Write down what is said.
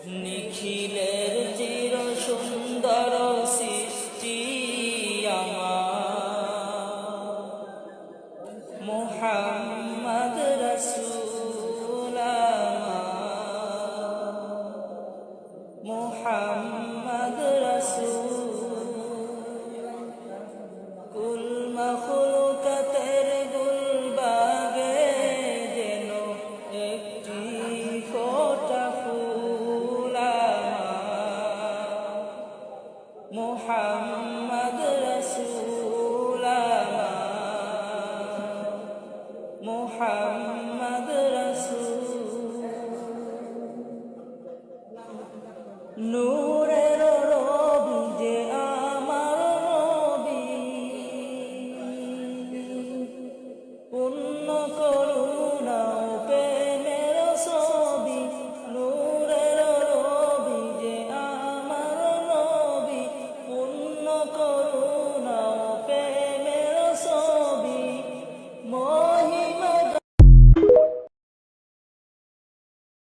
নিখিলের চির সুন্দর সৃষ্টি আমার মুহাম্মদ রাসূল আমার মুহাম্মদ রাসূল কুল মখলুকাতের গুলবাগে যেন একটি ফোঁটা ফুল মুহাম্মদ রাসূল মুহাম্মদ রাসূল